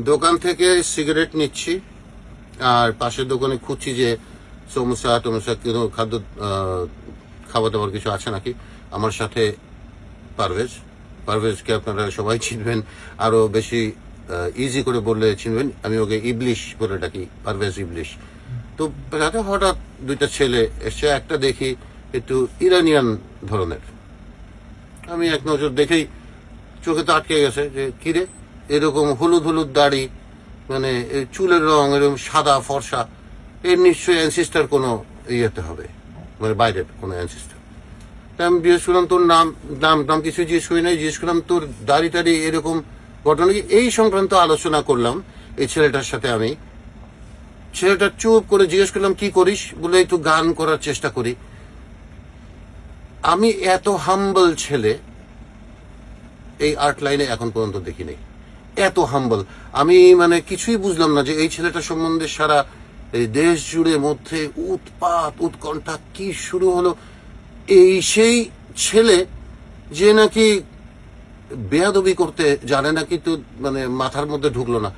দোকান থেকে সিগারেট নিচ্ছি আর পাশের দোকানে খুঁজছি যে সমোসা টমোসা কোনো খাবার দাবার কিছু আছে নাকি। আমার সাথে পারভেজকে আপনারা সবাই চিনবেন, আরো বেশি ইজি করে বললে চিনবেন, আমি ওকে ইবলিশ বলে ডাকি, পারভেজ ইবলিশ। তো রাতে হঠাৎ দুইটা ছেলে এসে, একটা দেখি একটু ইরানিয়ান ধরনের, আমি এক নজর দেখেই চোখে তো আটকে গেছে যে কিরে, এরকম হলুদ হলুদ দাড়ি, মানে চুলের রং এরকম সাদা ফর্সা, এর নিশ্চয়ই অ্যানসিস্টার কোনো ইয়েতে হবে, মানে বাইরের কোনো অ্যানসিস্টার। আমি জিজ্ঞেস করলাম তোর নাম নাম কিছু জিজ্ঞেস করি নাই, জিজ্ঞেস করলাম তোর দাড়ি টাড়ি এরকম ঘটনা কি, এই সংক্রান্ত আলোচনা করলাম এই ছেলেটার সাথে। আমি ছেলেটা চুপ করে জিজ্ঞেস করলাম কি করিস, বলে একটু গান করার চেষ্টা করি। আমি এত হাম্বল ছেলে এই আর্ট লাইনে এখন পর্যন্ত দেখিনি, এত হাম্বল। আমি মানে কিছুই বুঝলাম না যে এই ছেলেটা সম্বন্ধে সারা এই দেশ জুড়ে মধ্যে উৎপাত উৎকণ্ঠা কি শুরু হলো। এই সেই ছেলে যে নাকি বেয়াদবি করতে জানে না, কিন্তু মানে মাথার মধ্যে ঢুকলো না।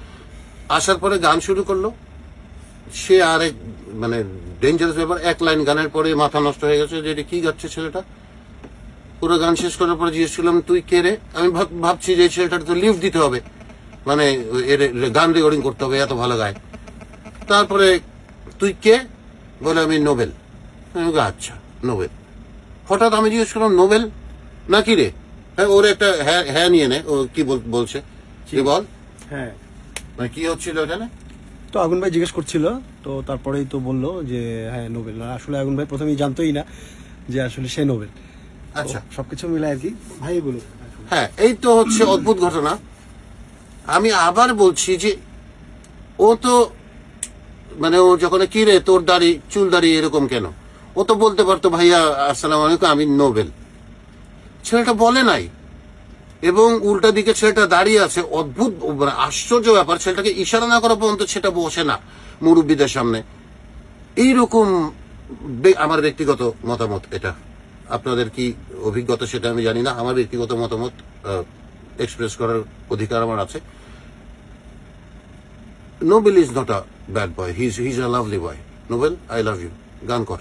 আসার পরে গান শুরু করলো, সে আরেক মানে ডেঞ্জারাস ব্যাপার, এক লাইন গানের পরে মাথা নষ্ট হয়ে গেছে যে এটা কি গাচ্ছে ছেলেটা। পুরো গান শেষ করার পরে জিজ্ঞেস করলাম তুই কে রে। আমি ভাবছি যে ছেলেটার তো লিফট দিতে হবে, মানে এর গান রেকর্ডিং করতে হবে, এত ভালো গায়। তারপরে তুই কে, বলে আমি নোবেল। আচ্ছা নোবেল। হঠাৎ আমি জিজ্ঞেস করলাম নোবেল নাকি রে, হ্যাঁ ওর একটা হ্যাঁ নিয়ে নে, ও কি বলছে কি বল। হ্যাঁ মানে কি হচ্ছিল এখানে, তো আগুন ভাই জিজ্ঞেস করছিল, তো তারপরেই তো বললো যে হ্যাঁ নোবেল। আসলে আগুন ভাই প্রথমেই জানতোই না যে আসলে সে নোবেল। আচ্ছা সবকিছু মিলে আর কি। ভাই বলুন। হ্যাঁ, এই তো হচ্ছে অদ্ভুত ঘটনা। আমি আবার বলছি যে ও তো মানে ও যখন কি রে তোর দাড়ি চুল দাড়ি এরকম কেন, ও তো বলতে পারতো ভাইয়া আসসালাম আলাইকুম আমি নোবেল। ছেলেটা বলে নাই, এবং উল্টা দিকে ছেলেটা দাঁড়িয়ে আছে। অদ্ভুত মানে আশ্চর্য ব্যাপার, ছেলেটাকে ইশারা না করা পর্যন্ত সেটা বসে না মুরব্বীদের সামনে। এইরকম আমার ব্যক্তিগত মতামত এটা, আপনাদের কি অভিজ্ঞতা সেটা আমি জানি না, আমার ব্যক্তিগত মতামত এক্সপ্রেস করার অধিকার আমার আছে। Nobel is not a bad boy, he is a lovely boy. Nobel I love you, গান কর।